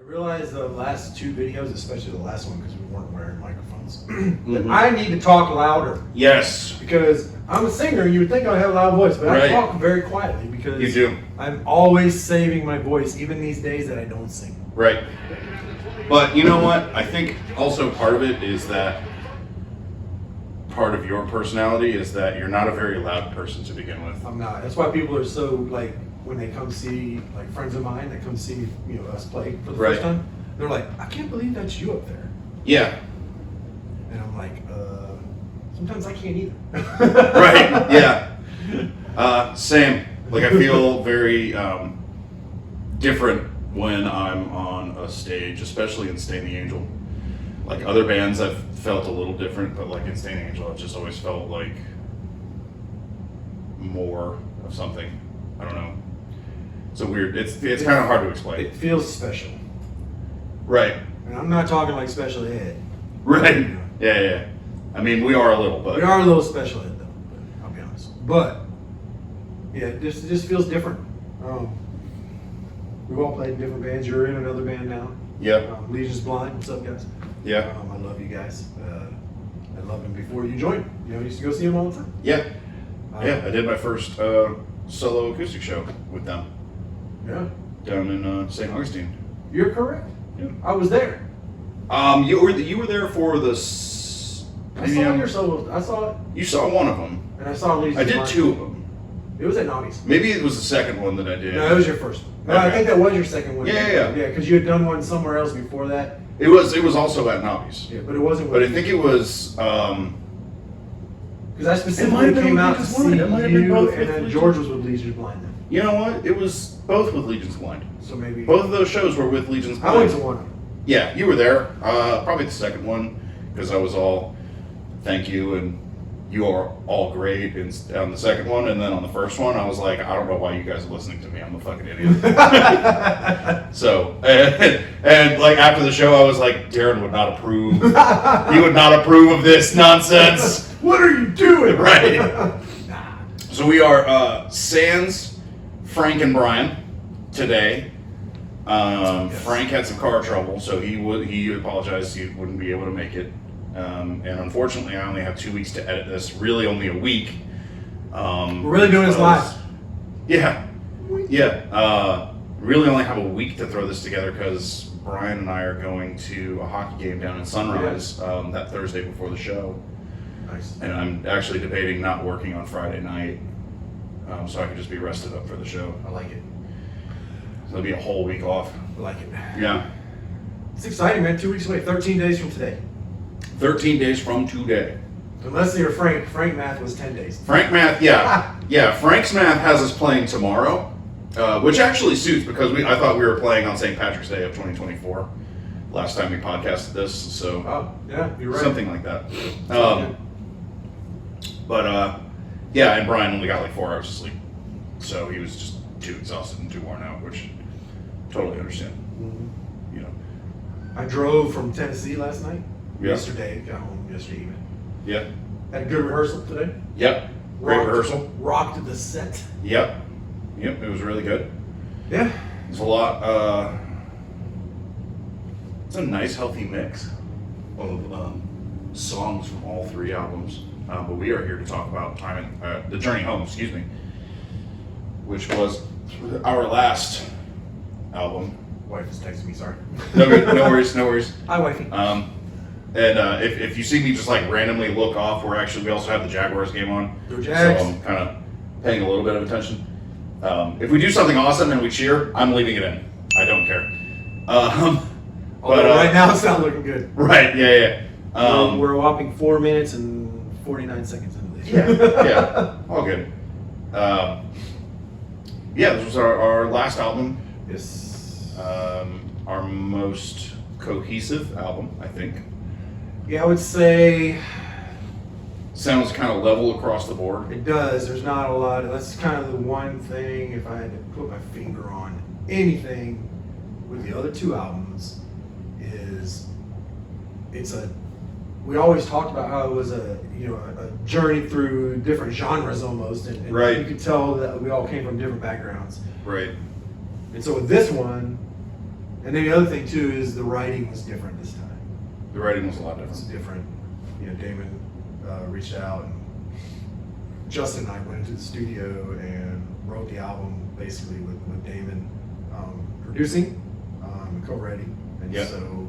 I realized the last two videos, especially the last one because we weren't wearing microphones, that I need to talk louder. Yes. Because I'm a singer, you would think I have a loud voice, but Right. I talk very quietly because You do. I'm always saving my voice, even these days that I don't sing. Right. But you know what? I think also part of it is that part of your personality is that you're not a very loud person to begin with. I'm not. That's why people are so, like, when they come see, like, friends of mine that come see, us play for the Right. first time, they're like, I can't believe that's you up there. Yeah. And I'm like, sometimes I can't either. Right. Yeah. Same. Like I feel very different when I'm on a stage, especially in Stain the Angel. Like other bands, I've felt a little different, but like in Stain the Angel, I've just always felt like more of something. I don't know. It's a weird. It's kind of hard to explain. It feels special. Right. And I'm not talking like special ed. Right. Yeah. I mean, we are a little, but We are a little special ed though, but I'll be honest. But yeah, it just feels different. We've all played in different bands. You're in another band now. yeah, Legion's Blind. What's up, guys? yeah, I love you guys. I loved them before you joined. I used to go see them all the time. yeah. I did my first solo acoustic show with them Yeah. down in St. Augustine. You're correct. Yeah. I was there. You were there for the. I saw your solo. I saw it, You saw one of them. and I saw Legion's I did Blind. two of them. It was at Nobby's. Maybe it was the second one that I did. No, it was your first one. No, I Okay. think that was your second one. Yeah. Yeah, because you had done one somewhere else before that. It was also at Nobby's. Yeah, but it wasn't. But I think it was. Because I It might specifically have been came with out to Legion's see Blind. It might have been you, both and with then Legion. George was with Legion's Blind then. You know what? It was both with Legion's Blind. So maybe Both of those shows were with Legion's Blind. I went to one of them. Yeah, you were there. Probably the second one because I was all thank you and you are all great on the second one, and then on the first one I was like, I don't know why you guys are listening to me. I'm a fucking idiot. So and like after the show I was like, Darren would not approve. He would not approve of this nonsense. What are you doing? Right. Nah. So we are Sans, Frank, and Brian today. Yes. Frank had some car trouble, so he apologized he wouldn't be able to make it. And unfortunately, I only have 2 weeks to edit this. Really, only a week. We're really doing this live. Yeah. Really, only have a week to throw this together because Brian and I are going to a hockey game down in Sunrise that Thursday before the show. Nice. And I'm actually debating not working on Friday night, so I can just be rested up for the show. I like it. So it'll be a whole week off. I like it. Yeah. It's exciting, man. 2 weeks away. 13 days from today. 13 days from today. Unless you're Frank. Frank math was 10 days. Frank math, yeah. Yeah, Frank's math has us playing tomorrow, which actually suits because I thought we were playing on St. Patrick's Day of 2024 last time we podcasted this, so Oh, yeah, you're right. something like that. Sounds But yeah, and Brian only got like 4 hours of sleep, so he was just too exhausted and too worn out, which totally understand. Mhm. You know. I drove from Tennessee last night. Yeah. Yesterday, got home yesterday evening. Yeah. Had a good rehearsal today. Yep. Great Rocked- rehearsal. Rocked the set. Yep. It was really good. Yeah. It's a lot. It's a nice, healthy mix of songs from all three albums. But we are here to talk about the Journey Home, excuse me, which was our last album. Wife is texting me, sorry. No worries, no worries. Hi, wifey. And if you see me just like randomly look off, we also have the Jaguars game on. Go Jags. So I'm kind of paying a little bit of attention. If we do something awesome and we cheer, I'm leaving it in. I don't care. Although right now it's not looking good. Right, yeah. We're a whopping 4 minutes and 49 seconds into this. Yeah, all good. This was our last album. Yes. Our most cohesive album, I think. Yeah, I would say Sounds kind of level across the board. it does. There's not a lot. That's kind of the one thing, if I had to put my finger on anything with the other two albums, is we always talked about how it was a journey through different genres almost, and Right. you could tell that we all came from different backgrounds. Right. And so with this one, And then the other thing too is the writing was different this time. The writing was a lot It's different. different. You know, Damon reached out, and Justin and I went into the studio and wrote the album basically with Damon producing, and co-writing, and Yeah. so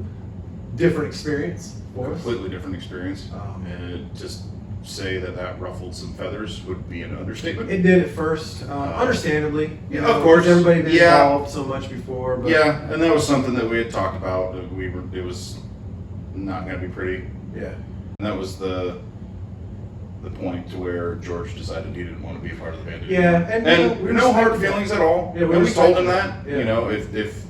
different experience for us. Completely different experience. Um, Just say that ruffled some feathers would be an understatement. It did at first, understandably. You Of know, course. everybody been Yeah. involved so much before. But Yeah, and that was something that we had talked about. That it was not going to be pretty, yeah, and that was the point to where George decided he didn't want to be a part of the band anymore. yeah, and And no hard feelings at all. Yeah, we and we told respect him that. that. Yeah. You know, if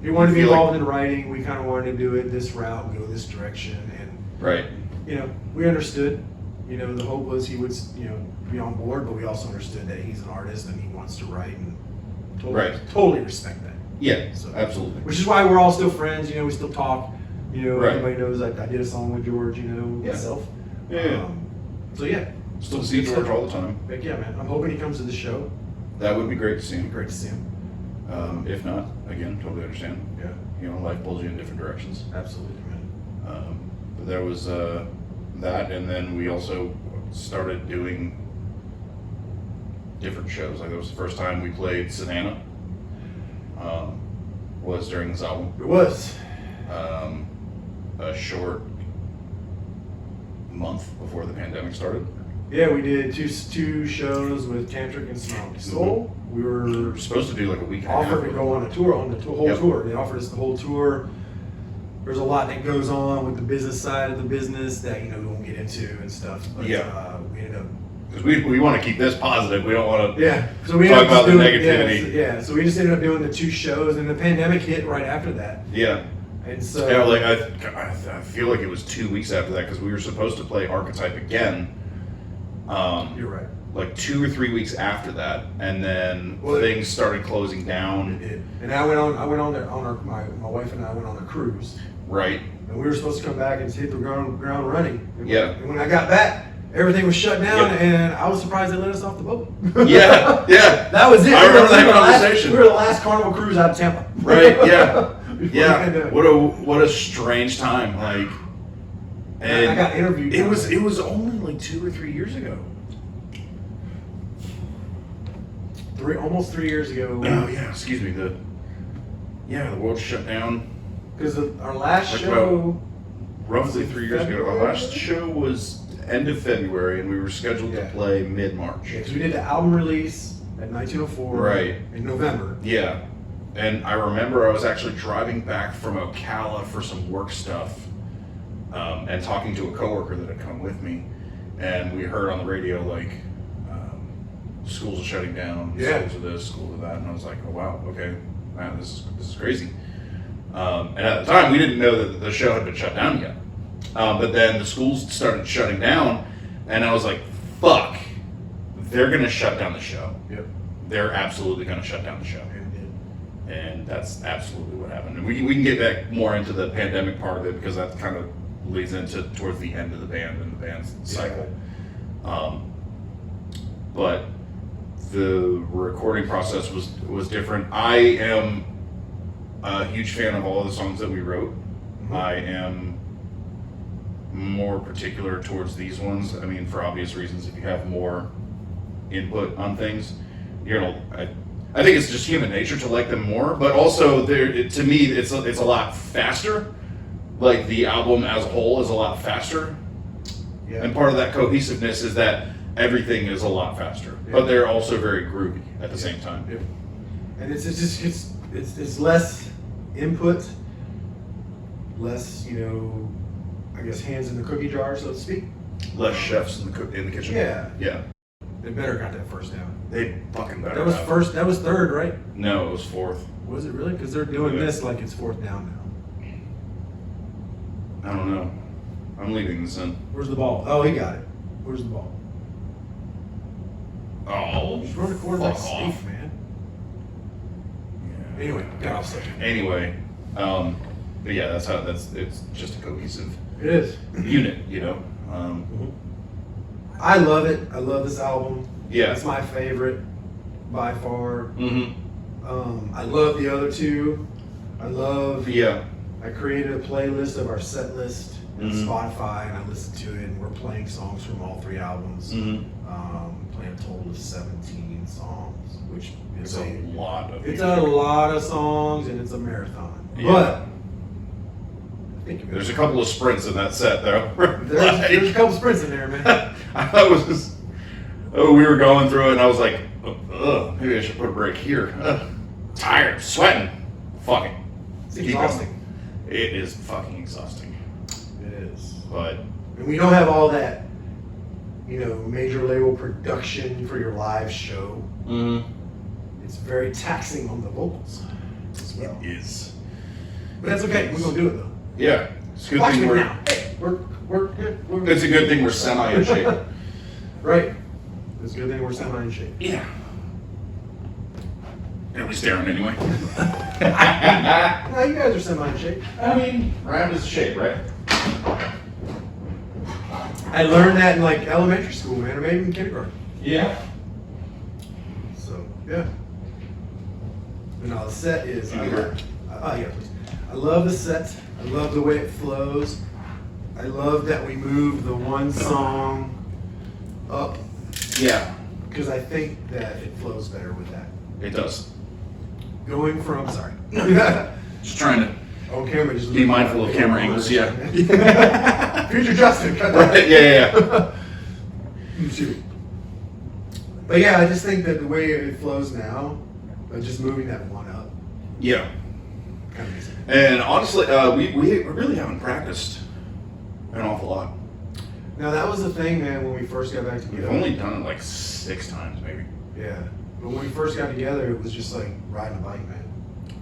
he wanted to be feel like- involved in writing. We kind of wanted to do it this route, go this direction, and right, you know, we understood. You know, the hope was he would, you know, be on board, but we also understood that he's an artist and he wants to write, and totally respect that. yeah, So, absolutely. which is why we're all still friends. You know, we still talk. You know, Right. everybody knows I did a song with George. You know, Yeah. myself. Yeah. So yeah, Still see George all the time. heck yeah, man. I'm hoping he comes to the show. That would be great to see It'd be him. great to see him. If not, again, totally understand. Yeah, You know, life pulls you in different directions. absolutely, man. But there was that, and then we also started doing different shows. Like, it was the first time we played Savannah. Was during this album. It was. A short month before the pandemic started. Yeah, we did two shows with Tantric and Snowy Soul. We We were were supposed to do like a week and a half. offered to go on a tour, on the whole Yep. tour. They offered us the whole tour. There's a lot that goes on with the business side of the business that, you know, we won't get into and stuff. But Yeah. we ended up, Because we want to keep this positive. We don't want to. yeah. So we Talk ended up about the doing, negativity. So we just ended up doing the two shows, and the pandemic hit right after that. Yeah. And so Yeah, like I feel like it was 2 weeks after that because we were supposed to play Archetype again. you're right. Like 2 or 3 weeks after that, and then Well, things started closing It down. did. And I went on there on my wife and I went on a cruise. Right. And we were supposed to come back and hit the ground running. And Yeah. And when I got back, everything was shut down, Yep. and I was surprised they let us off the boat. Yeah. Yeah. That was it. I remember that We were the last- conversation. We were the last Carnival cruise out of Tampa. Right. Yeah. Before the Yeah. pandemic. What a strange time. Like. And I got interviewed. It was only like 2 or 3 years ago. almost 3 years ago. Oh yeah. Excuse me. The world shut down. Because our last Like show. Roughly 3 years ago. Our February? last show was end of February, and we were scheduled to Yeah. play mid-March. Because we did the album release at 1904. Right. In November. Yeah. And I remember I was actually driving back from Ocala for some work stuff, and talking to a coworker that had come with me, and we heard on the radio like, schools are shutting down, Yeah. schools are this, schools are that, and I was like, oh wow, okay, man, this is crazy. And at the time, we didn't know that the show had been shut down yet. But then the schools started shutting down, and I was like, fuck, they're gonna shut down the show. Yep. They're absolutely gonna shut down the show. And it did. And that's absolutely what happened. And we can get back more into the pandemic part of it because that kind of leads into towards the end of the band and the band's cycle. But the recording process was different. I am a huge fan of all of the songs that we wrote. Mhm. I am more particular towards these ones. I mean, for obvious reasons, if you have more input on things, you know, I think it's just human nature to like them more. But also, to me, it's a lot faster. Like the album as a whole is a lot faster, Yeah. and part of that cohesiveness is that everything is a lot faster. Yeah. But they're also very groovy at the same time. Yep. And it's less input, less, you know, I guess hands in the cookie jar, so to speak. Less chefs in the kitchen. Yeah. Yeah. They better got that first down. They fucking better. That was have. first. That was third, right? No, it was fourth. Was it really? Because they're doing Yeah. this like it's fourth down now. I don't know. I'm leaving this in. Where's the ball? Oh, he got it. Where's the ball? Oh, Just run the quarterback fuck safe, off. man. Yeah. Anyway, got off subject. Anyway, but yeah, it's just a cohesive It is. unit, you know. I love it. I love this album. Yeah. It's my favorite by far. Mm-hmm. I love the other two. I love. Yeah. I created a playlist of our set list on Mhm. Spotify, and I listened to it. And we're playing songs from all 3 albums. Mhm. Playing a total of 17 songs, which It's is a lot of. It's a lot of songs, and it's a marathon. Yeah. But I think There's a couple of sprints in that set, though. there's a couple sprints in there, man. I was just, we were going through it, and I was like, maybe I should put a break here. Tired, sweating. Fucking. It's Keep exhausting. going. It is fucking exhausting. It is. But And we don't have all that, major label production for your live show. It's very taxing on the vocals as well. it is. But that's okay. We're gonna do it though. Yeah. It's a good Watch thing me we're. now. Hey, we're It's a good thing we're semi in shape. Right. It's a good thing we're semi in shape. Yeah. At least Darren, anyway. No, you guys are semi in shape. I mean, round is shape, right? I learned that in like elementary school, man, or maybe in kindergarten. Yeah. So yeah. But no, the set is. You hear? Yeah, please. I love the set. I love the way it flows. I love that we move the one song up Yeah. because I think that it flows better with that. It does. Going from sorry. Just trying to. On camera, just Be mindful of camera angles, yeah. Future Justin, cut that. Right, yeah. Shoot. But yeah, I just think that the way it flows now, just moving that one up, Yeah. kind of makes it. And honestly, we really haven't practiced an awful lot. Now that was the thing, man. When we first got back We've together, only done it like 6 times, maybe. yeah. But when we first got together, it was just like riding a bike, man.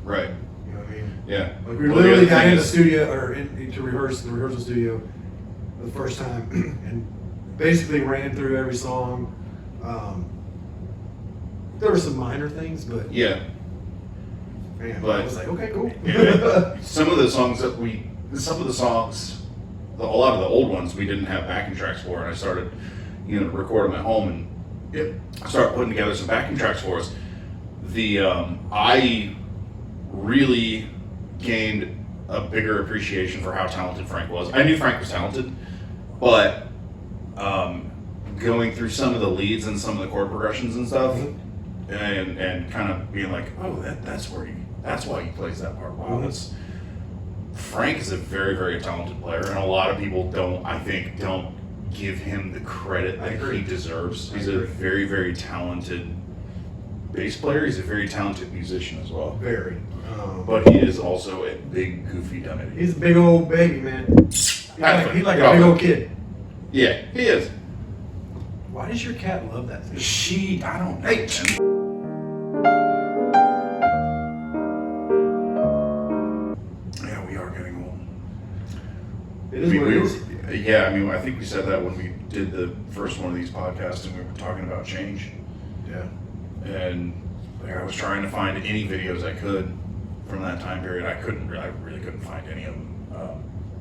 Right. You know what I mean? Yeah. Like we Well, the literally other got thing in the is- studio or to rehearse the rehearsal studio the first time, and basically ran through every song. There were some minor things, but Yeah. man, But- I was like, okay, cool. Some of the songs, a lot of the old ones, we didn't have backing tracks for, and I started, to record them at home, and Yep. I started putting together some backing tracks for us. I really gained a bigger appreciation for how talented Frank was. I knew Frank was talented, but going through some of the leads and some of the chord progressions and stuff, and kind of being like, oh, that's why he plays that part. Wow, Frank is a very, very talented player, and a lot of people don't give him the credit that he deserves. He's a very, very talented bass player. He's a very talented musician as well. Very. But he is also a big, goofy dummy. He's a big old baby, man. He's like a big old kid. Yeah, he is. Why does your cat love that thing? I don't know. Hey. Yeah, we are getting old. It is what it is. Yeah, I mean, I think we said that when we did the first one of these podcasts, and we were talking about change. Yeah. And like, I was trying to find any videos I could from that time period. I really couldn't find any of them.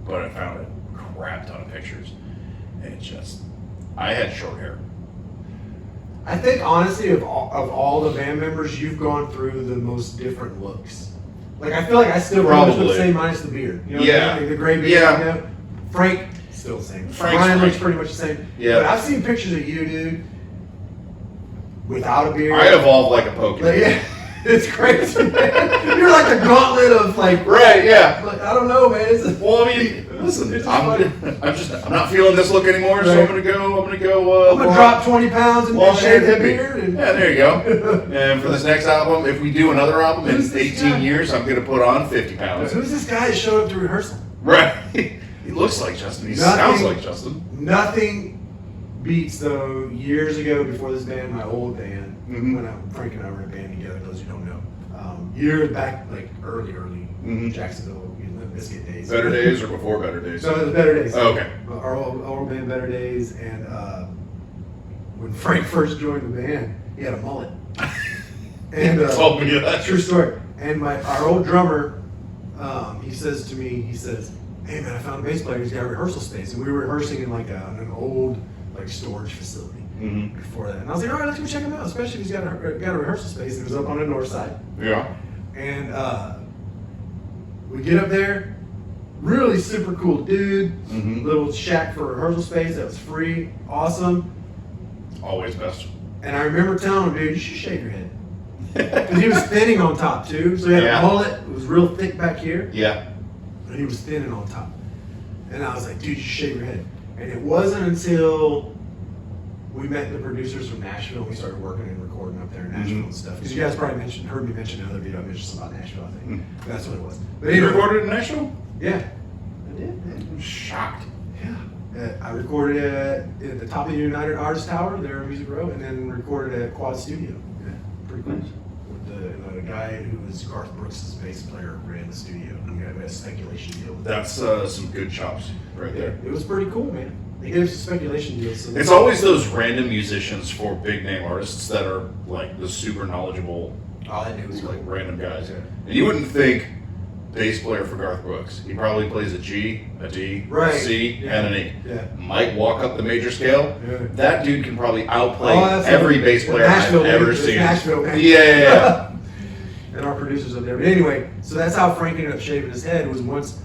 But I found a crap ton of pictures. And I had short hair. I think honestly, of all the band members, you've gone through the most different looks. Like I feel like I still pretty much look Probably. the same minus the beard. You know, Yeah. like the gray beard. Yeah. You know? Frank still the same. Frank's Brian looks Frank. pretty much the same. Yeah. But I've seen pictures of you, dude, without a beard. I evolved like a Pokemon. Like, yeah, it's crazy, man. You're like the gauntlet of like. Right, yeah. Like, I don't know, man. It's Well, I mean, listen, It's just I'm not feeling this look anymore, so Right. I'm gonna go. I'm gonna drop 20 pounds and long shave haired the hippie. beard. And, Yeah, there you go. And for this next album, if we do another album in Who's this 18 guy? years, I'm gonna put on 50 pounds. Who's this guy that showed up to rehearsal? Right. He looks like Justin. He sounds like Justin. Nothing beats though. Years ago, before this band, my old band, Mhm. when Frank and I were in a band together. Those who don't know, years back, like early Mhm. Jacksonville, Limp Bizkit days. Better Days or before Better Days? So the Better Days. Oh, okay. Our old band, Better Days, and when Frank first joined the band, he had a mullet. And He told me that. true story. And our old drummer, he says to me, he says, "Hey man, I found a bass player. He's got a rehearsal space." And we were rehearsing in like an old like storage facility Mhm. before that. And I was like, "All right, let's go check him out, especially if he's got a rehearsal space." It was up on the north side. Yeah. And we get up there, really super cool dude, little shack for rehearsal space that was free, awesome. Always best. And I remember telling him, dude, you should shave your head. Because he was thinning on top too, so he had a mullet, it was real thick back here. Yeah. But he was thinning on top. And I was like, dude, you should shave your head. And it wasn't until we met the producers from Nashville, we started working and recording up there in Nashville and stuff. Because you guys probably heard me mention in another video, I mentioned something about Nashville, I think. That's what it was. But You recorded in Nashville? Yeah. I did, man. I'm shocked. Yeah. I recorded at the top of the United Artists Tower there in Music Row, and then recorded at Quad Studio. Yeah, pretty cool. With the guy who was Garth Brooks' bass player ran the studio. And we had a speculation deal with That's some good chops right there. It was pretty cool, man. They gave us a speculation deal. So It's always those random musicians for big name artists that are like the super knowledgeable, all I knew was like like, random guys. And you wouldn't think bass player for Garth Brooks. He probably plays a G, a D, Right. a C, Yeah. and an E. Yeah. Might walk up the major scale. Yeah. That dude can probably outplay that's every it. bass player Nashville, I've ever dude. It's seen. Nashville, man. Yeah. And our producers up there. But anyway, so that's how Frank ended up shaving his head. Was once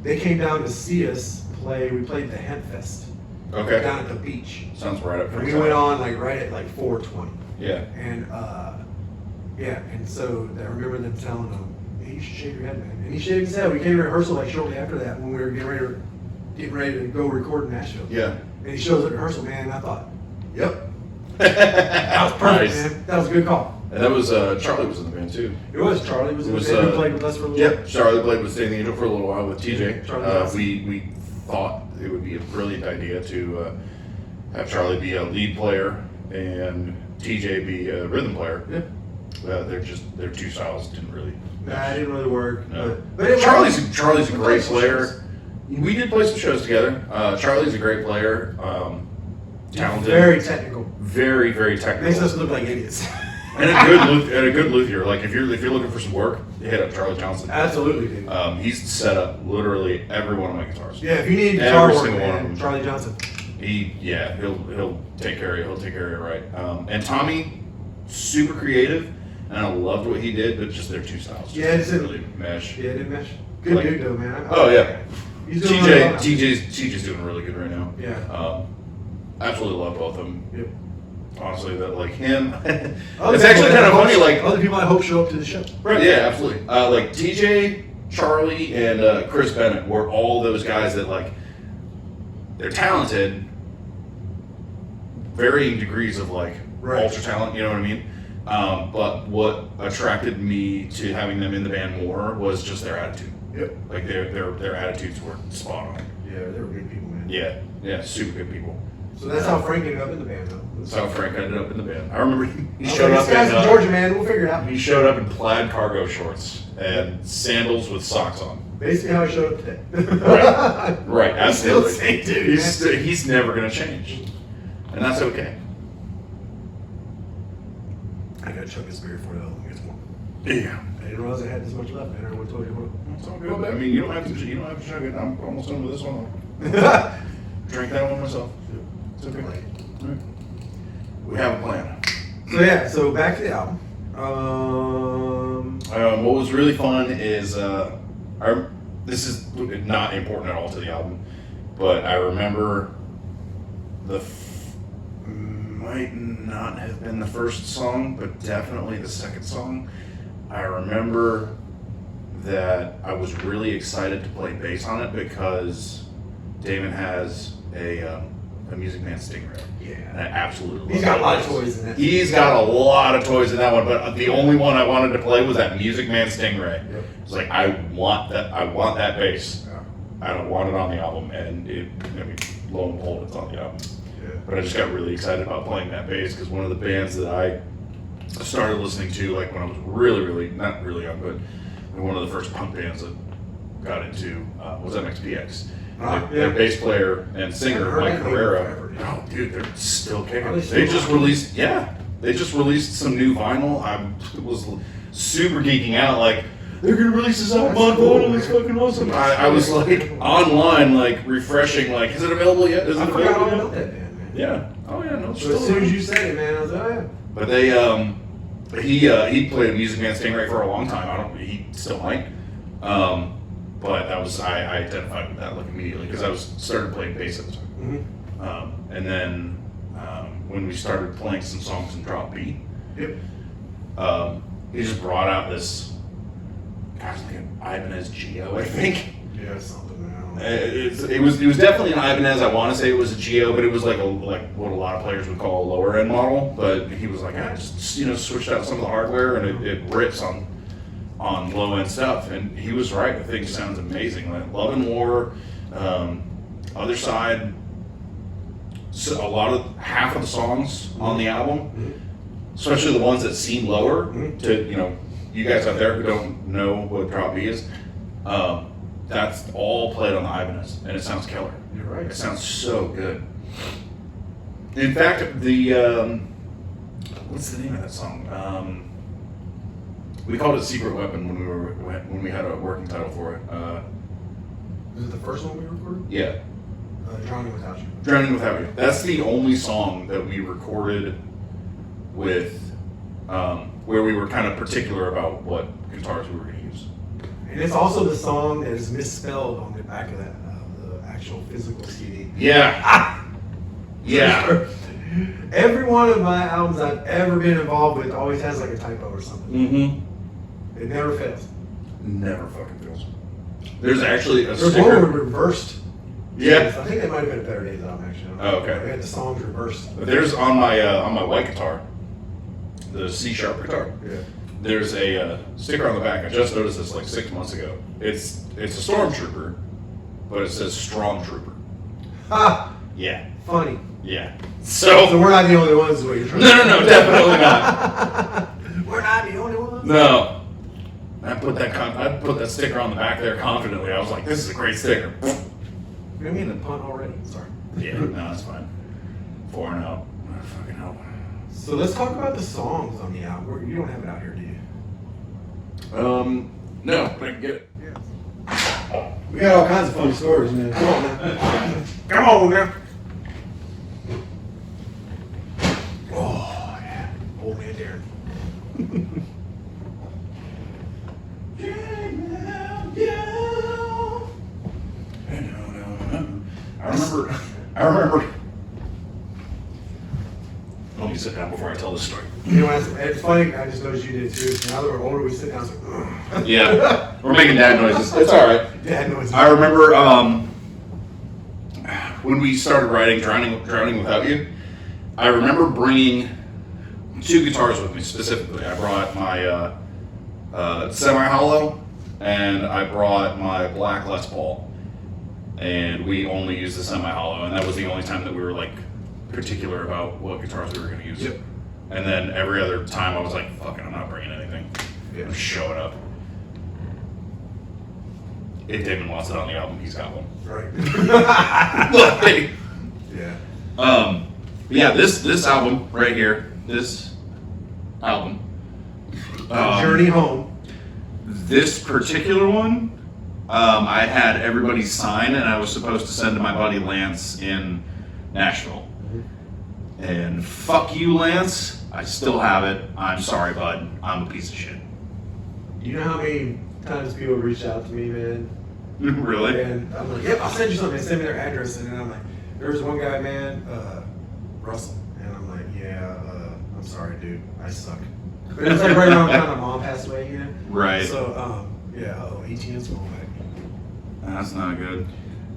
they came down to see us play. We played the Hemp Fest Okay. down at the beach. Sounds right up. And we went on like right at like 4:20. Yeah. And and so I remember them telling him, hey, you should shave your head, man. And he shaved his head. We came to rehearsal like shortly after that when we were getting ready to go record in Nashville. Yeah. And he shows up at rehearsal, man, and I thought, yep. That was perfect, Nice. man. That was a good call. And that was Charlie was in the band too. It was Charlie was in the was, band who played with us for a little while. Yep, Charlie played with Stay the Angel for a little while with TJ. Charlie Johnson. We thought it would be a brilliant idea to have Charlie be a lead player and TJ be a rhythm player. Yep. Their two styles didn't really. Nah, it didn't really work. No. But it Charlie's worked. a We great played some player. shows. We did play some shows together. Charlie's a great player. Talented. Very technical. Very, very technical. Makes us look like idiots. And a good luthier. Like if you're looking for some work, hit up Charlie Johnson. Absolutely, dude. He's set up literally every one of my guitars. Yeah, if you need Every guitar work, single one of man, them. Charlie Johnson. He'll take care of you. He'll take care of you right. And Tommy, super creative, and I loved what he did, but just their two styles just Yeah, didn't really mesh. Yeah, it didn't mesh. Good Like- dude, though, man. Oh yeah, He's doing really well now. TJ's doing really good right now. Yeah. Absolutely love both of them. Yep. Honestly, that like him. Other It's people actually that kind of I funny. hope- Like other people I hope show up to the show. right, yeah, absolutely. Like TJ, Charlie, and Chris Bennett were all those guys that like they're talented, varying degrees of like Right. ultra talent. You know what I mean? But what attracted me to having them in the band more was just their attitude. Yep. Like their attitudes were spot on. Yeah, they were good people, man. Yeah, super good people. So that's how Frank ended up in the band, though. That's how Frank ended up in the band. I remember he I was showed like, up this guy's in from Georgia, man. We'll figure it out. he showed up in plaid cargo shorts and sandals with socks on. Basically how I showed up today. Right, He's still the absolutely. same dude, He's never gonna change, and that's okay. I gotta chug this beer before the other one gets warm. Yeah, I didn't realize I had this much left, man. I would have told you what. it's all good. I mean, you don't have to chug it. I'm almost done with this one. Drink that one myself. It's okay. All right. We have a plan. So yeah, so back to the album. What was really fun is this is not important at all to the album, but I remember might not have been the first song, but definitely the second song. I remember that I was really excited to play bass on it because Damon has a Music Man Stingray. And Yeah. I absolutely He's love got a lot that of bass. toys in that. He's got a lot of toys in that one, but the only one I wanted to play was that Music Man Stingray. Yep. It's like I want that bass. Yeah. I don't want it on the album, and lo and behold, it's on the album. Yeah. But I just got really excited about playing that bass because one of the bands that I started listening to, like when I was really not really young, but one of the first punk bands that got into was MXPX. Their bass player and singer I've heard Mike that name Herrera. forever, yeah. Oh, dude, they're still kicking. Are they They still just rocking? released some new vinyl. I was super geeking out, like they're gonna release this album on vinyl. It's fucking awesome. I was like online, like refreshing, like is it available yet? Is it I forgot all available about yet? that band, man. Yeah. Oh yeah, no. It's So as still soon as around. you said it, man, I was like, oh yeah. But they he played Music Man Stingray for a long time. He still might. But that was I identified with that like immediately because I was started playing bass at the time. And then when we started playing some songs in drop B, Yep. he just brought out this, gosh, like an Ibanez Geo, I think. Yeah, something now. It was definitely an Ibanez. I want to say it was a Geo, but it was like what a lot of players would call a lower end model. But he was like, I just switched out some of the hardware and it rips on low end stuff. And he was right. The thing sounds amazing. Like Love and War, Other Side. So half of the songs on the album, especially the ones that seem lower to you guys out there who don't know what drop B is. That's all played on the Ibanez, and it sounds killer. You're right. It sounds so good. In fact, the what's the name of that song? We called it "Secret Weapon" when we had a working title for it. Was it the first one we recorded? Yeah, Drowning Without You. "Drowning Without You." That's the only song that we recorded with where we were kind of particular about what guitars we were going to use. And it's also the song that is misspelled on the back of that, the actual physical CD. Yeah. Yeah. Every one of my albums I've ever been involved with always has like a typo or something. Mm-hmm. It never fails. Never fucking fails. There's actually a There's one sticker. where we reversed. Yeah. I think that might have been a Better Days album actually. Oh, okay. We had the songs reversed. There's on my white guitar, the C sharp guitar. Yeah. There's a sticker on the back. I just noticed this like 6 months ago. It's a Stormtrooper, but it says Strong Trooper. Ha! Yeah. Funny. Yeah. So So we're not the only ones. Is what you're trying to no, definitely not. We're not the only ones. No. I put that sticker on the back there confidently. I was like, this is a great sticker. You mean the pun already? Sorry. Yeah, no, that's fine. 4 and out. Oh, fucking hell. So let's talk about the songs on the album. You don't have it out here, do you? No, but I can get it. Yeah. We got all kinds of funny stories, man. Come on, man. Come on, man. Oh, yeah. Old man Darren. I remember. Let me sit down before I tell this story. You know, it's funny. I just noticed you did too. Now that we're older, we sit down. It's like, ugh. Yeah, we're making dad noises. It's all right. Dad noises. I remember when we started writing "Drowning Without You." I remember bringing 2 guitars with me specifically. I brought my semi-hollow, and I brought my black Les Paul, and we only used the semi-hollow, and that was the only time that we were like particular about what guitars we were going to use. Yep. And then every other time I was like, fuck it, I'm not bringing anything. Yeah. I'm showing up. If Damon wants it on the album, he's got one. Right. Like, Yeah. yeah, this album right here, this album. Journey Home. This particular one, I had everybody sign, and I was supposed to send to my buddy Lance in Nashville. And fuck you, Lance. I still have it. I'm sorry, bud. I'm a piece of shit. You know how many times people reach out to me, man? Really? And I'm like, yep, I'll send you something. They send me their address, and then I'm like, there's one guy, man, Russell. And I'm like, yeah, I'm sorry, dude. I suck. But it's like right around the time my mom passed away, you know? Right. So, yeah, ATN's going back. That's not good.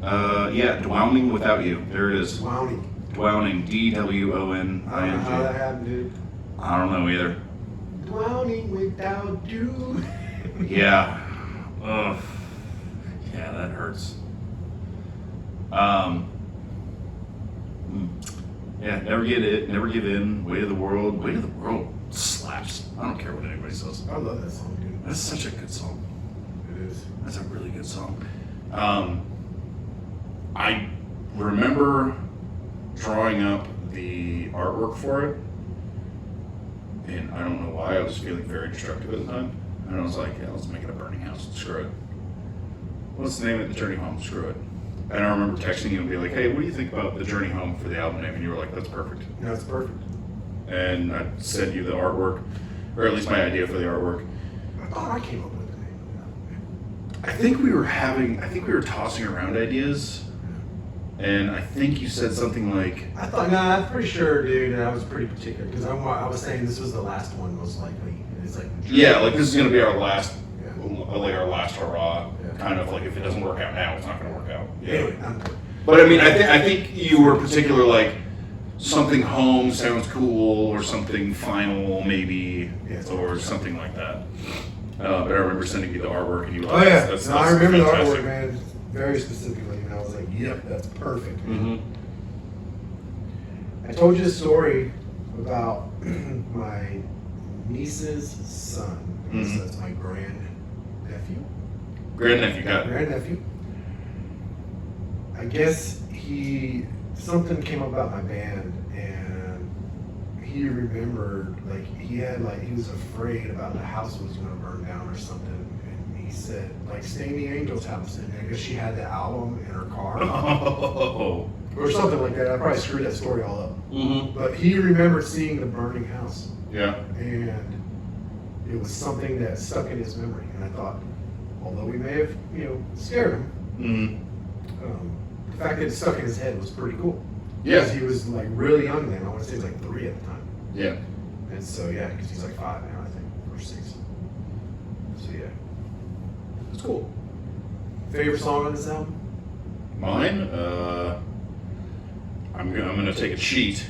Yeah, Drowning Without You. There it is. Drowning. Drowning. I don't know how that DWONING. happened, dude. I don't know either. Drowning without you. Yeah. Ugh. Yeah, that hurts. Yeah, never give in. Weight of the World. Weight of the World slaps. I don't care what anybody says. I love that song, dude. That's such a good song. It is. That's a really good song. I remember drawing up the artwork for it, and I don't know why I was feeling very destructive at the time. And I was like, yeah, let's make it a burning house. Screw it. Let's name it The Journey Home. Screw it. And I remember texting you and being like, hey, what do you think about The Journey Home for the album name? And you were like, that's perfect. No, it's perfect. And I sent you the artwork, or at least my idea for the artwork. I thought I came up with the name of I think we were tossing around ideas, and I think you said something like, I'm pretty sure, dude, and I was pretty particular because I was saying this was the last one most likely. And it's like like this is gonna be our last, Yeah. like our last hurrah. Yeah. Kind of like if it doesn't work out now, it's not gonna work out. Anyway, But I mean, I think you were particular like something home sounds cool, or something final maybe, Yes. or something like that. But I remember sending you the artwork, and you were Oh like, yeah, that's no, I remember fantastic. the artwork, man, very specifically, and I was like, "Yep, that's perfect." Mm-hmm. I told you a story about my niece's son. Mhm. That's my grandnephew. Grandnephew, got it. Grandnephew. I guess something came up about my band, and he remembered, like he was afraid about the house was going to burn down or something, and he said, like, "Stay in the Angel's house," and I guess she had the album in her car. Oh. Or something like that. I probably screwed that story all up. Mm-hmm. But he remembered seeing the burning house, Yeah. and it was something that stuck in his memory. And I thought, although we may have, scared him, Mm-hmm. the fact that it stuck in his head was pretty cool. Yeah. Because he was like really young then. I want to say he was like 3 at the time. Yeah. And so yeah, because he's like 5 now, I think, or 6. So yeah, it's cool. Favorite song on this album? Mine, I'm gonna take a cheat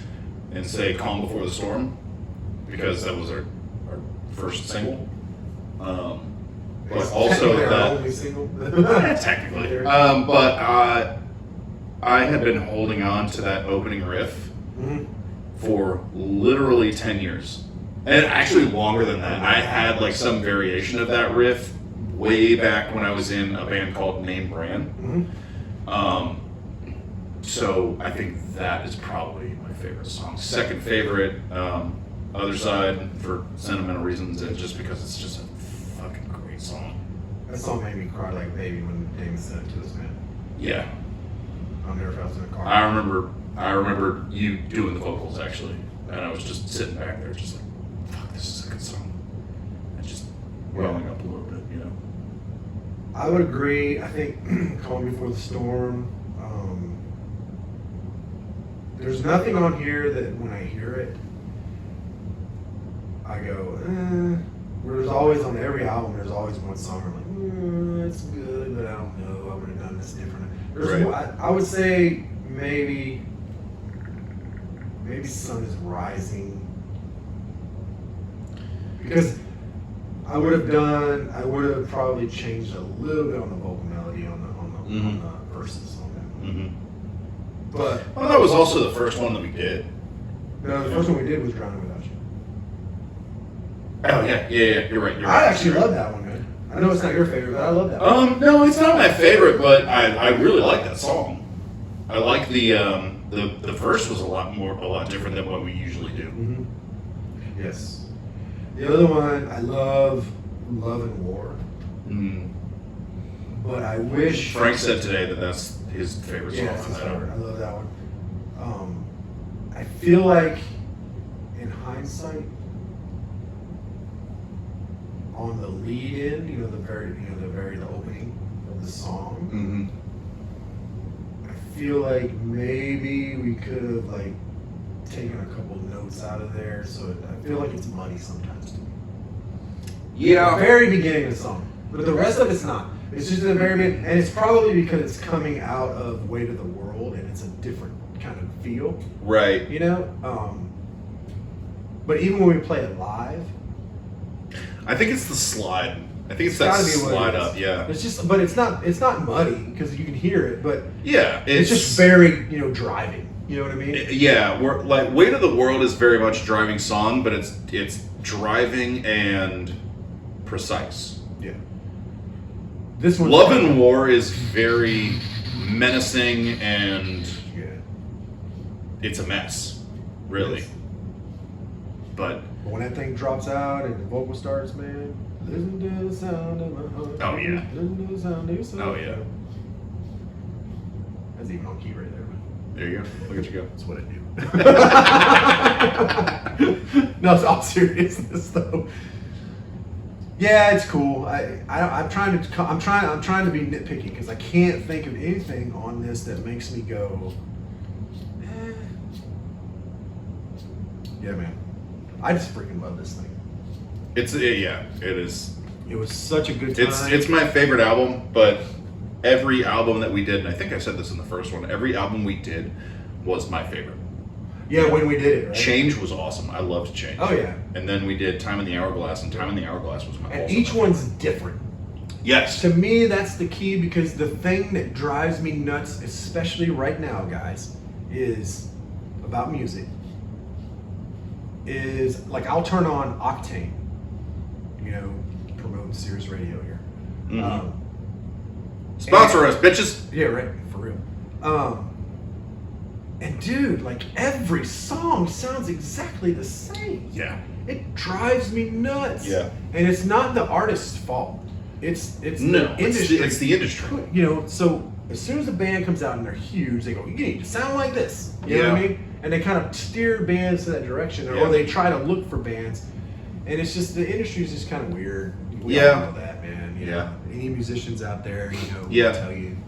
and say "Calm Before the Storm" because that was our first single. But It's also technically our that only single. technically, but I had been holding on to that opening riff Mhm. for literally 10 years, and actually longer than that. I had like some variation of that riff way back when I was in a band called Name Brand. Mhm. So I think that is probably my favorite song. Second favorite, Other Side, for sentimental reasons, and just because it's just a fucking great song. That song made me cry like a baby when Damon sent it to us, man. Yeah, I'll never if I was in a car. I remember you doing the vocals actually, and I was just sitting back there, just like, fuck, this is a good song, and just welling up a little bit, I would agree. I think Calm Before the Storm. There's nothing on here that when I hear it, I go, where there's always on every album, there's always one song I'm like, it's good, but I don't know. I would have done this different. There's Right. one, I would say maybe Sun is Rising, because I would have probably changed a little bit on the vocal melody on the verses on that one. Mm-hmm. But Well, that was also the first one that we did. no, the first one we did was Drowning Without You. Oh yeah, you're right. I actually love that one, man. I know it's not your favorite, but I love that one. No, it's not my favorite, but I really like that song. I like the verse was a lot different than what we usually do. Mm-hmm. Yes. The other one, I love Love and War, but I wish. Frank said today that that's his favorite song. Yeah, it's on his that favorite. I album. love that one. I feel like, in hindsight, on the lead-in, the opening of the song, Mhm. I feel like maybe we could have like taken a couple notes out of there, so I feel like it's muddy sometimes to me. Yeah. The very beginning of the song, but the rest of it's not. It's just the very beginning, and it's probably because it's coming out of Weight of the World, and it's a different kind of feel, Right. But even when we play it live, I think it's the slide. I think it's that gotta be what it slide is. up. Yeah. It's just, but it's not muddy because you can hear it, but Yeah. it's just very driving. You know what I mean? Yeah. We're like Weight of the World is very much driving song, but it's driving and precise. Yeah. This one. Love and War is very menacing and Yeah. it's a mess, really. Yes. But But when that thing drops out and the vocal starts, man, listen to the sound of my heart. Oh, yeah. Listen to the sound of your soul. Oh, yeah. That's even on key right there, man. there you go. Look at you go. That's what I do. No, it's all seriousness though. Yeah, it's cool. I'm trying to be nitpicky because I can't think of anything on this that makes me go, eh. Yeah, man. I just freaking love this thing. Yeah, it is. It was such a good time. It's my favorite album, but every album that we did, and I think I said this in the first one, every album we did was my favorite. Yeah, when we did it, right? Change was awesome. I loved Change. Oh, yeah. And then we did Time in the Hourglass, and Time in the Hourglass was my And also each my one's different. Yes. To me, that's the key because the thing that drives me nuts, especially right now, guys, is about music. Is like I'll turn on Octane, promoting Sirius Radio here. Mm-hmm. Sponsor us, bitches. Yeah, right, for real. And dude, like every song sounds exactly the same. Yeah. It drives me nuts. Yeah. And it's not the artist's fault. It's No, the industry. it's the industry. So as soon as a band comes out and they're huge, they go, you need to sound like this. You know what I mean? And they kind of steer bands to that direction, or they try to look for bands. And it's just, the industry's just kind of weird. We all know that, man. You know, any musicians out there, will tell you,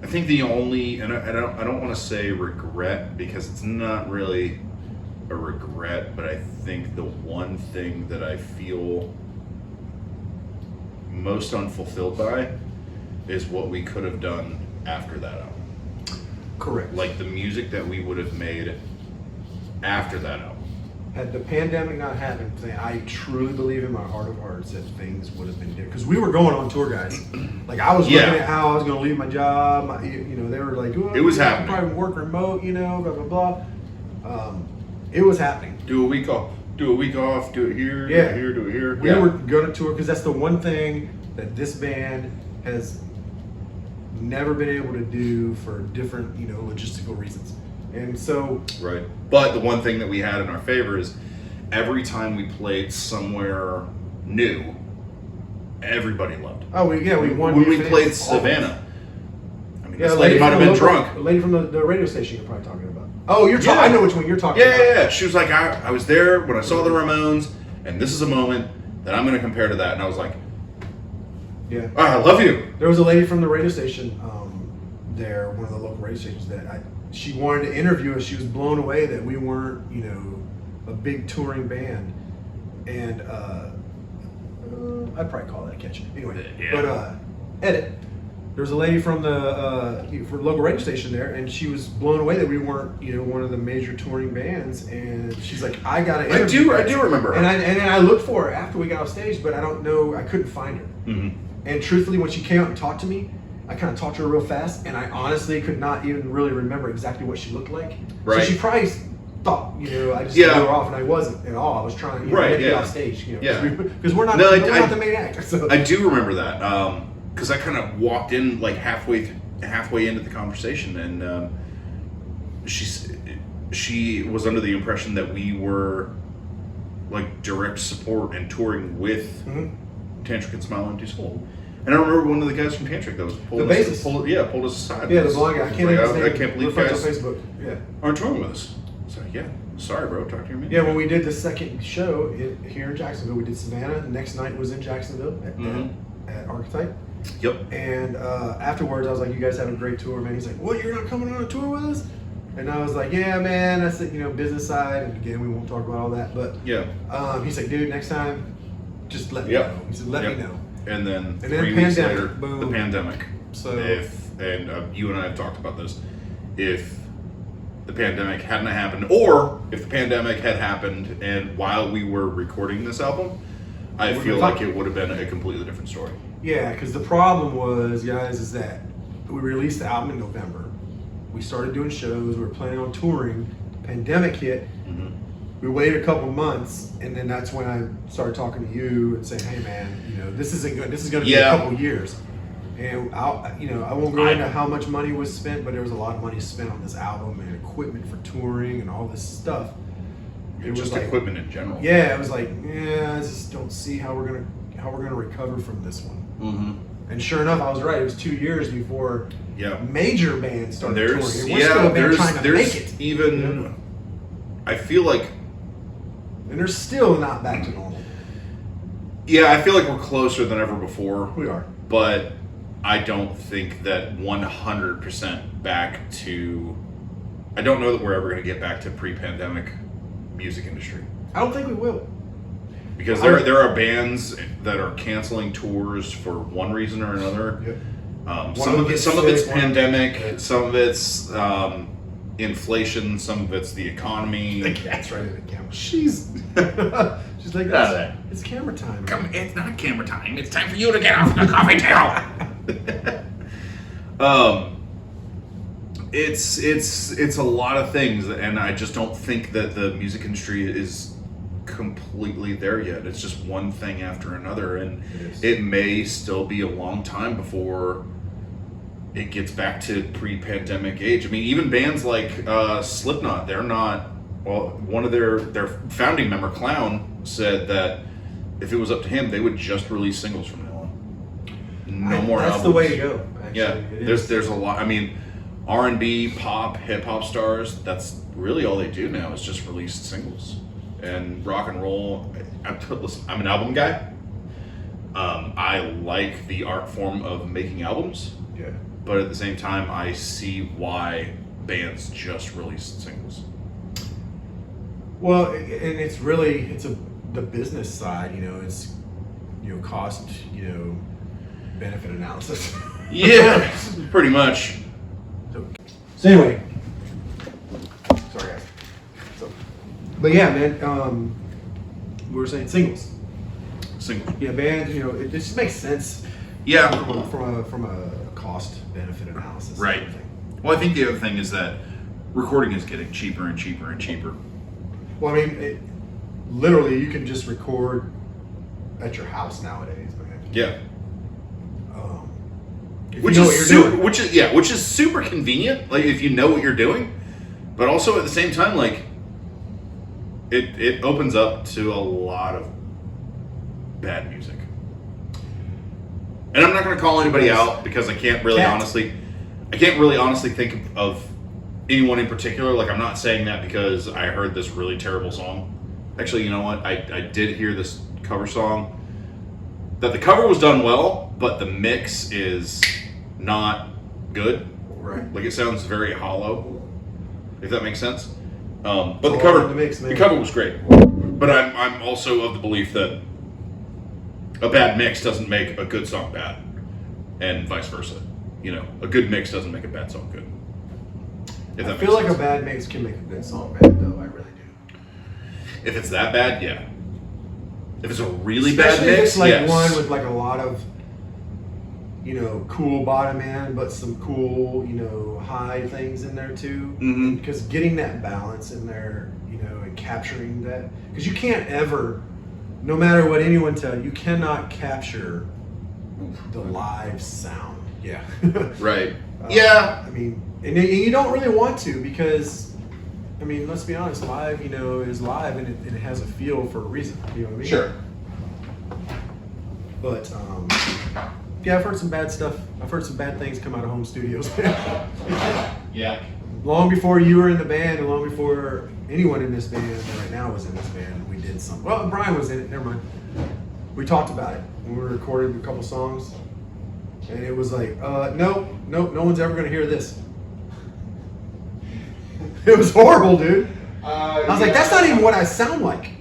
I think the only, and I don't want to say regret because it's not really a regret, but I think the one thing that I feel most unfulfilled by is what we could have done after that album. Correct. Like the music that we would have made after that album. Had the pandemic not happened, I truly believe in my heart of hearts that things would have been different. Because we were going on tour, guys. Like I was looking at how I was going to leave my job. They were like, it was happening. Probably work remote, blah blah blah. It was happening. Do a week off. Do it here. Do it here. Do it here. We were going to tour because that's the one thing that this band has never been able to do for different, logistical reasons. And so, right. But the one thing that we had in our favor is every time we played somewhere new, everybody loved it. Oh, we won. When we played Savannah, I mean, this the lady might have been drunk. The lady from the radio station you're probably talking about. Oh, you're talking. I know which one you're talking about. Yeah. She was like, I was there when I saw the Ramones, and this is a moment that I'm going to compare to that. And I was like, yeah, I love you. There was a lady from the radio station there, one of the local radio stations that she wanted to interview us. She was blown away that we weren't, a big touring band. And I'd probably call that a catch. Anyway, but edit. There was a lady from the local radio station there, and she was blown away that we weren't, one of the major touring bands. And she's like, "I got to interview." I do remember her. And I looked for her after we got off stage, but I don't know. I couldn't find her. Mm-hmm. And truthfully, when she came out and talked to me, I kind of talked to her real fast, and I honestly could not even really remember exactly what she looked like. Right. So she probably thought, I just threw her off, and I wasn't at all. I was trying to get off stage, because we're not the main act. So. I do remember that because I kind of walked in like halfway into the conversation, and she was under the impression that we were like direct support and touring with Tantric and Smile Empty Soul. And I remember one of the guys from Tantric that was pulled us aside. Yeah, the blonde guy. I can't believe guys on Facebook. Yeah. aren't touring with us. So sorry, bro. Talk to your man. Yeah, when we did the second show here in Jacksonville, we did Savannah. The next night was in Jacksonville at Archetype. Yep. And afterwards, I was like, "You guys have a great tour, man." He's like, "What? You're not coming on a tour with us?" And I was like, "Yeah, man. That's the business side." And again, we won't talk about all that, but he's like, "Dude, next time, just let me know." He said, "Let me know." And then 3 pandemic, weeks later, boom. the pandemic. So You and I have talked about this. If the pandemic hadn't happened, or if the pandemic had happened, and while we were recording this album, I feel like it would have been a completely different story. Yeah, because the problem was, guys, is that we released the album in November. We started doing shows. We were planning on touring. Pandemic hit. Mm-hmm. We waited a couple months, and then that's when I started talking to you and saying, "Hey, man, this isn't good. This is going to be a couple years." And I won't go into how much money was spent, but there was a lot of money spent on this album and equipment for touring and all this stuff. It was just like, equipment in general. Yeah, it was like, I just don't see how we're gonna recover from this one. Mm-hmm. And sure enough, I was right. It was 2 years before major bands started touring. And we're still trying to make it. Even I feel like. And they're still not back to normal. Yeah, I feel like we're closer than ever before. We are. But I don't think that 100% back to... I don't know that we're ever going to get back to pre-pandemic music industry. I don't think we will. Because there are bands that are canceling tours for one reason or another. Yep. Some of it's pandemic, some of it's inflation, some of it's the economy. The cat's right in the camera. She's like, it's camera time. It's not camera time. It's time for you to get off the coffee table. It's a lot of things, and I just don't think that the music industry is completely there yet. It's just one thing after another, and it may still be a long time before it gets back to pre-pandemic age. I mean, even bands like Slipknot, they're not. Well, one of their founding member, Clown, said that if it was up to him, they would just release singles from now on. No more albums. That's the way to go. Actually. Yeah, there's a lot. I mean, R&B, pop, hip hop stars. That's really all they do now is just release singles. And rock and roll. Listen, I'm an album guy. I like the art form of making albums. Yeah. But at the same time, I see why bands just release singles. Well, and it's the business side. It's cost, benefit analysis. Yeah, pretty much. So anyway, sorry guys. But yeah, man, we were saying singles. Yeah, bands. It just makes sense. Yeah, from a cost benefit analysis. Right. Well, I think the other thing is that recording is getting cheaper and cheaper and cheaper. Well, I mean, literally, you can just record at your house nowadays, man. Yeah. Which is super convenient. Like if you know what you're doing, but also at the same time, like it opens up to a lot of bad music. And I'm not going to call anybody out because I can't really honestly think of anyone in particular. Like I'm not saying that because I heard this really terrible song. Actually, you know what? I did hear this cover song. That the cover was done well, but the mix is not good. Right. Like it sounds very hollow, if that makes sense. But the cover was great. But I'm also of the belief that a bad mix doesn't make a good song bad, and vice versa. A good mix doesn't make a bad song good. I feel like a bad mix can make a good song bad, though. I really do. If it's that bad, yeah. If it's a really Especially bad mix, if it's like yes. one with like a lot of, cool bottom end, but some cool, high things in there too. Mm-hmm. Because getting that balance in there, and capturing that, because you can't ever, no matter what anyone tells you, you cannot capture the live sound. Yeah. Right. Yeah. I mean, and you don't really want to because, I mean, let's be honest, live, is live and it has a feel for a reason. You know what I mean? Sure. But, yeah, I've heard some bad stuff. I've heard some bad things come out of home studios. Yeah. Long before you were in the band and long before anyone in this band right now was in this band, we did some. Well, Brian was in it, never mind. We talked about it when we recorded a couple songs. And it was like, no one's ever going to hear this. It was horrible, dude. I was like, that's not even what I sound like.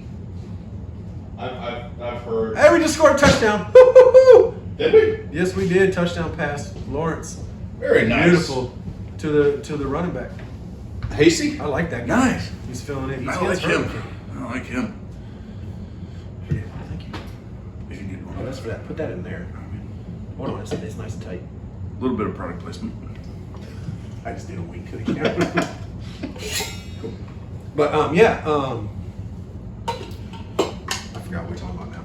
I've heard. Hey, we just scored a touchdown. Did we? Yes, we did. Touchdown pass, Lawrence. Very nice. Beautiful to the running back. Hasty? I like that guy. Nice. He's feeling it. I like him. Yeah, thank you. If you need one. Oh, that's for that. Put that in there. Hold on, it's nice and tight. A little bit of product placement. I just did a wink to the camera. Cool. But yeah, I forgot what we're talking about now.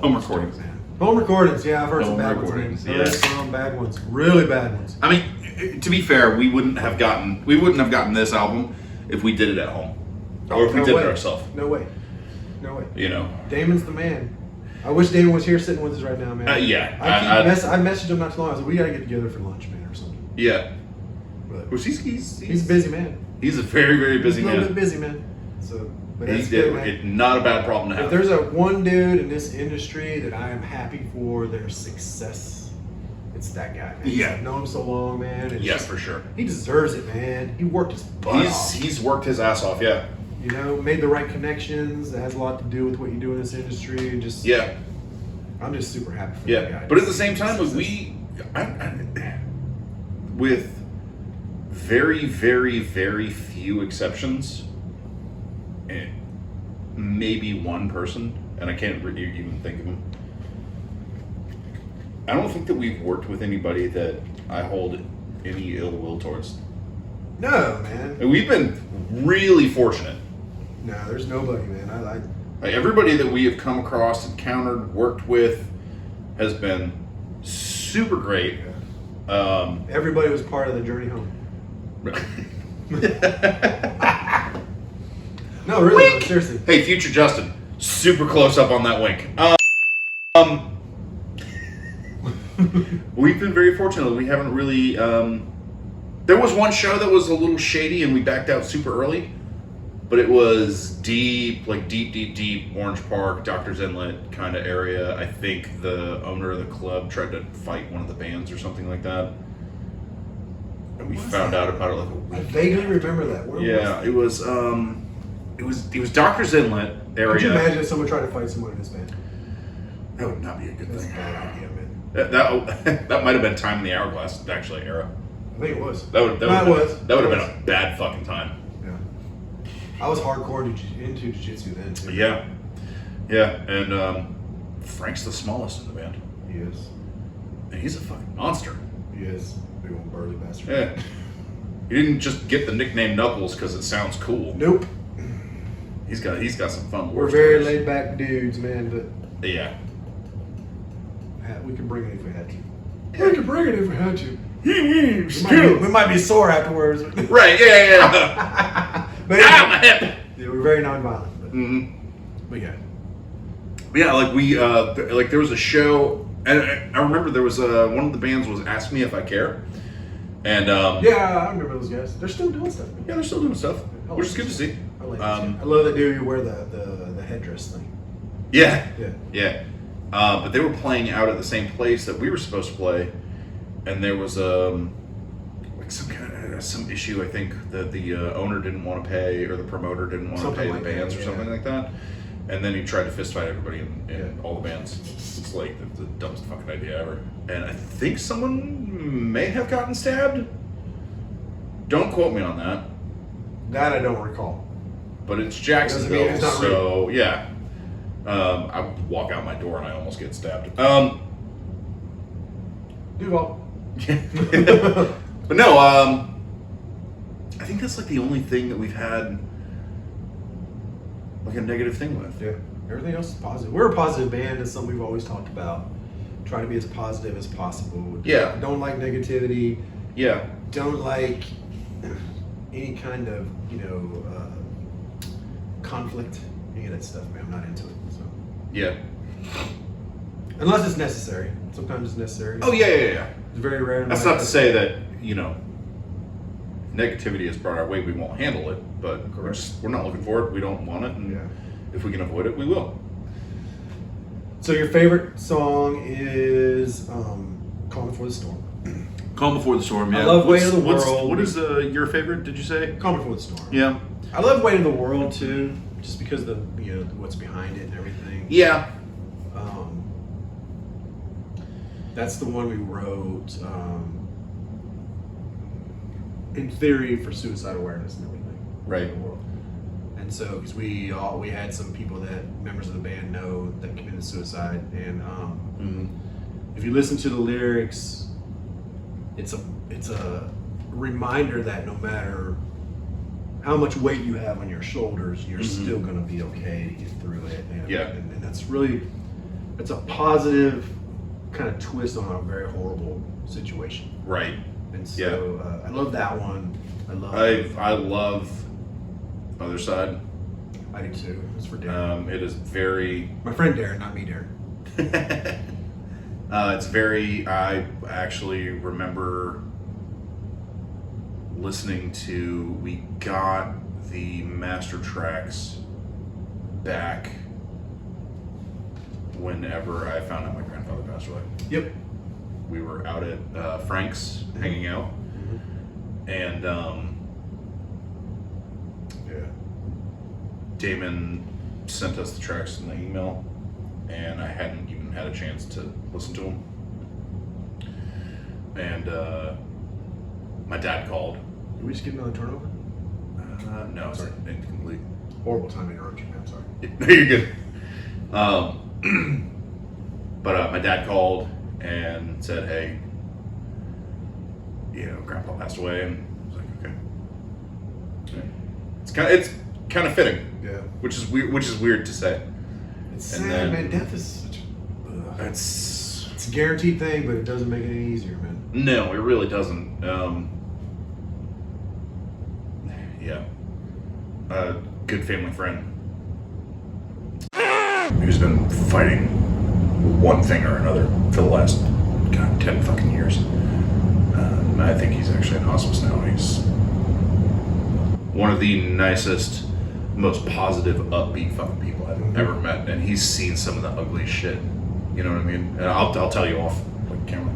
Home recordings. Home recordings, yeah, I've heard some Home bad recordings, ones. I've heard some bad ones, really bad ones. I mean, to be fair, we wouldn't have gotten this album if we did it at home, or if we did it ourselves. No way. Damon's the man. I wish Damon was here sitting with us right now, man. Yeah. I messaged him not too long. I was like, we gotta get together for lunch, man, or something. Yeah. But he's a busy man. He's a very, very busy He's a man. little bit busy, man. So But that's good, man. Not a bad problem to have. If there's a one dude in this industry that I am happy for their success, it's that guy, man. Yeah. I've known him so long, man. And Yeah, for sure. He deserves it, man. He worked his butt off. He's worked his ass off, yeah. You know, made the right connections. That has a lot to do with what you do in this industry. And just Yeah. I'm just super happy for that guy. But at the same time, with very, very, very few exceptions, maybe one person, and I can't really even think of him. I don't think that we've worked with anybody that I hold any ill will towards. No, man. And we've been really fortunate. No, there's nobody, man. Like everybody that we have come across, encountered, worked with, has been super great. Everybody was part of the journey home. No, really, no, seriously. Hey, future Justin, super close up on that wink. We've been very fortunate. We haven't really. There was one show that was a little shady, and we backed out super early. But it was deep Orange Park, Doctor's Inlet kind of area. I think the owner of the club tried to fight one of the bands or something like that. And we found out about it like a week. I vaguely remember that. Where was it was Doctor's Inlet area. Could you imagine if someone tried to fight someone in this band? That would not be a good That's a thing. bad idea, man. That might have been Time in the Hourglass actually era. I think it was. That would have been a bad fucking time. Yeah. I was hardcore into jiu-jitsu then too. Yeah, and Frank's the smallest in the band. He is. And he's a fucking monster. He is. Big old burly bastard. Yeah. He didn't just get the nickname Knuckles because it sounds cool. Nope. He's got some fun. We're very laid back dudes, man, but yeah. We could bring it if we had to. We could bring it if we had to. We We might be sore afterwards. Right, yeah. But My hip! yeah, we're very nonviolent. But, Mm-hmm. but yeah. Yeah, like we, like there was a show, and I remember there was one of the bands was Ask Me If I Care. And Yeah, I remember those guys. They're still doing stuff. Man. yeah, they're still doing stuff, which is good to see. I like that. I love that dude who wear the headdress thing. Yeah. Yeah. But they were playing out at the same place that we were supposed to play, and there was like some issue. I think that the owner didn't want to pay, or the promoter didn't want to pay the bands or something like that. And then he tried to fist fight everybody in all the bands. It's like the dumbest fucking idea ever. And I think someone may have gotten stabbed. Don't quote me on that. That I don't recall. But it's Jacksonville, It's not so yeah. I walk out my door and I almost get stabbed. Duval. But no, I think that's like the only thing that we've had like a negative thing with. Yeah. Everything else is positive. We're a positive band. It's something we've always talked about. Try to be as positive as possible. Yeah. Don't like negativity. Yeah. Don't like any kind of, conflict. Any of that stuff, man. I'm not into it. So. Yeah. Unless it's necessary. Sometimes it's necessary. Oh yeah. It's very rare. That's not to say that, negativity is brought our way, we won't handle it, but we're not looking for it, we don't want it, and if we can avoid it, we will. So your favorite song is Calm Before the Storm. Calm Before the Storm, yeah. I love Weight of the World. What is your favorite, did you say? Calm Before the Storm. Yeah. I love Weight of the World too, just because of the what's behind it and everything. Yeah. That's the one we wrote in theory for suicide awareness and everything. Right. In the world. And so, because we had some people that members of the band know that committed suicide, and if you listen to the lyrics, it's a reminder that no matter how much weight you have on your shoulders, you're still going to be okay to get through it. And, and that's really, it's a positive kind of twist on a very horrible situation. Right. And so I love that one. I love Other Side. I do too. It's for Darren. It is very. My friend Darren, not me, Darren. It's very. I actually remember listening to. We got the master tracks back whenever I found out my grandfather passed away. Yep. We were out at Frank's hanging out, and Yeah. Damon sent us the tracks in the email, and I hadn't even had a chance to listen to them. And my dad called. Did we just get another turnover? No, it's incomplete. Horrible time to interrupt you, man. Sorry. No, you're good. But my dad called and said, "Hey, Grandpa passed away," and I was like, "Okay." Yeah. It's kind of fitting. Yeah. Which is weird to say. It's And sad, then- man. Death is such a... It's It's a guaranteed thing, but it doesn't make it any easier, man. no, it really doesn't. Yeah, a good family friend who's been fighting one thing or another for the last 10 fucking years. I think he's actually in hospice now. He's one of the nicest, most positive, upbeat fucking people I've ever met, and he's seen some of the ugliest shit. You know what I mean? And I'll tell you off like camera,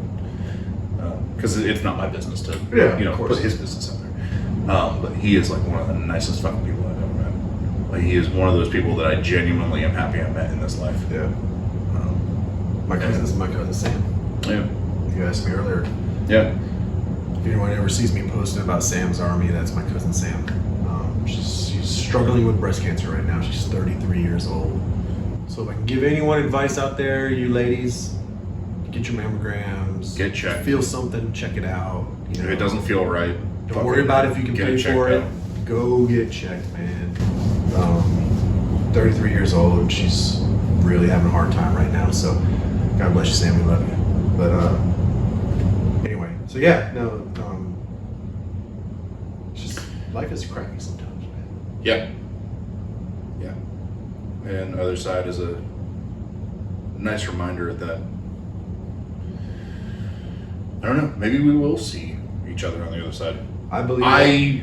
because it's not my business to of course. put his business out there. But he is like one of the nicest fucking people I've ever met. Like he is one of those people that I genuinely am happy I met in this life. Yeah. My cousin Sam. Yeah. You asked me earlier. Yeah. If anyone ever sees me posting about Sam's Army, that's my cousin Sam. She's struggling with breast cancer right now. She's 33 years old. So if I can give anyone advice out there, you ladies, get your mammograms. Get checked. Feel something, check it out. If it doesn't feel right, Don't worry about if you can pay for it. Go get checked, man. 33 years old, and she's really having a hard time right now. So God bless you, Sam. We love you. But anyway, so yeah, no. It's just life is crappy sometimes, man. Yeah. Yeah. And the other side is a nice reminder that I don't know, maybe we will see each other on the other side. I believe.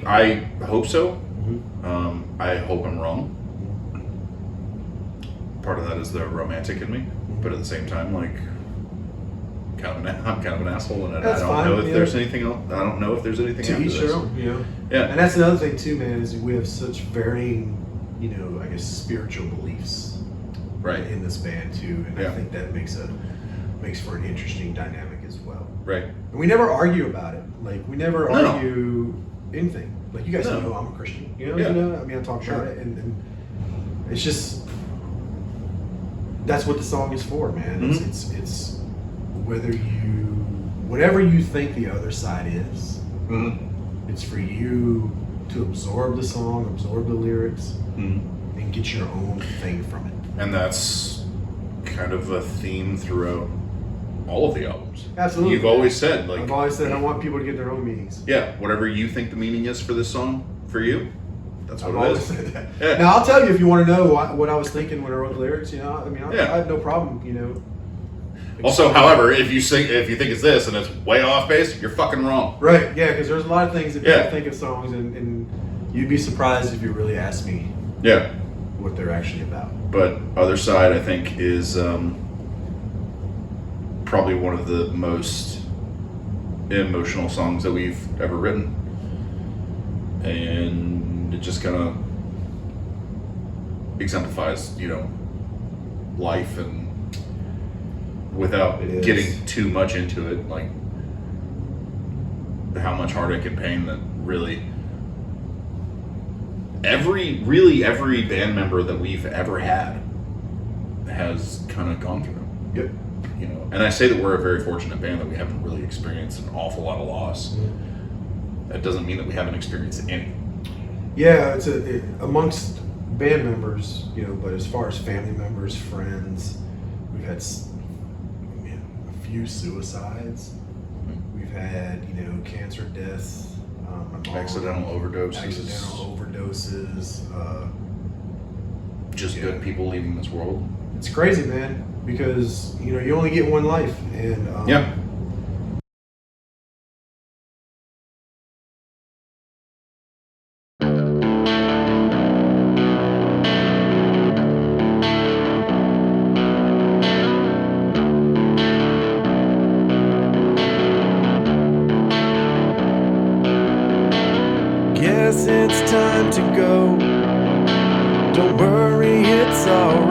I hope so. Mhm. I hope I'm wrong. Part of that is the romantic in me, but at the same time, like, I'm kind of an asshole, and That's I don't fine, know if yeah. there's anything else. I don't know if there's anything To after each this. their own, you know. Yeah. And that's another thing too, man. Is we have such varying, I guess, spiritual beliefs, Right. in this band too, and Yeah. I think that makes for an interesting dynamic as well. Right. And we never argue about it. Like we never No. argue anything. Like you guys No. know I'm a Christian. Yeah. I mean, I talk Sure. about it, and it's just that's what the song is for, man. Mhm. It's whatever you think the other side is. Mm-hmm. It's for you to absorb the song, absorb the lyrics, Mm-hmm. and get your own thing from it. And that's kind of a theme throughout all of the albums. Absolutely. You've always said, like, I've always said I want people to get their own meanings. yeah, whatever you think the meaning is for this song, for you, that's what I've it always is. said that. Yeah. Now I'll tell you if you want to know what I was thinking when I wrote the lyrics. I Yeah. have no problem. Also, however, if you think it's this and it's way off base, you're fucking wrong. Right? Yeah, because there's a lot of things that people Yeah. think of songs, and you'd be surprised if you really asked me Yeah. what they're actually about. But other side, I think, is probably one of the most emotional songs that we've ever written, and it just kind of exemplifies, life, and without It is. getting too much into it, like how much heartache and pain that really every band member that we've ever had has kind of gone through. Yep. And I say that we're a very fortunate band that we haven't really experienced an awful lot of loss. That doesn't mean that we haven't experienced any. Yeah, amongst band members, but as far as family members, friends, we've had a few suicides. We've had, cancer deaths, my mom, Accidental overdoses. Just Yeah. good people leaving this world. It's crazy, man, because you only get one life, and Yeah. guess it's time to go. Don't worry, it's alright.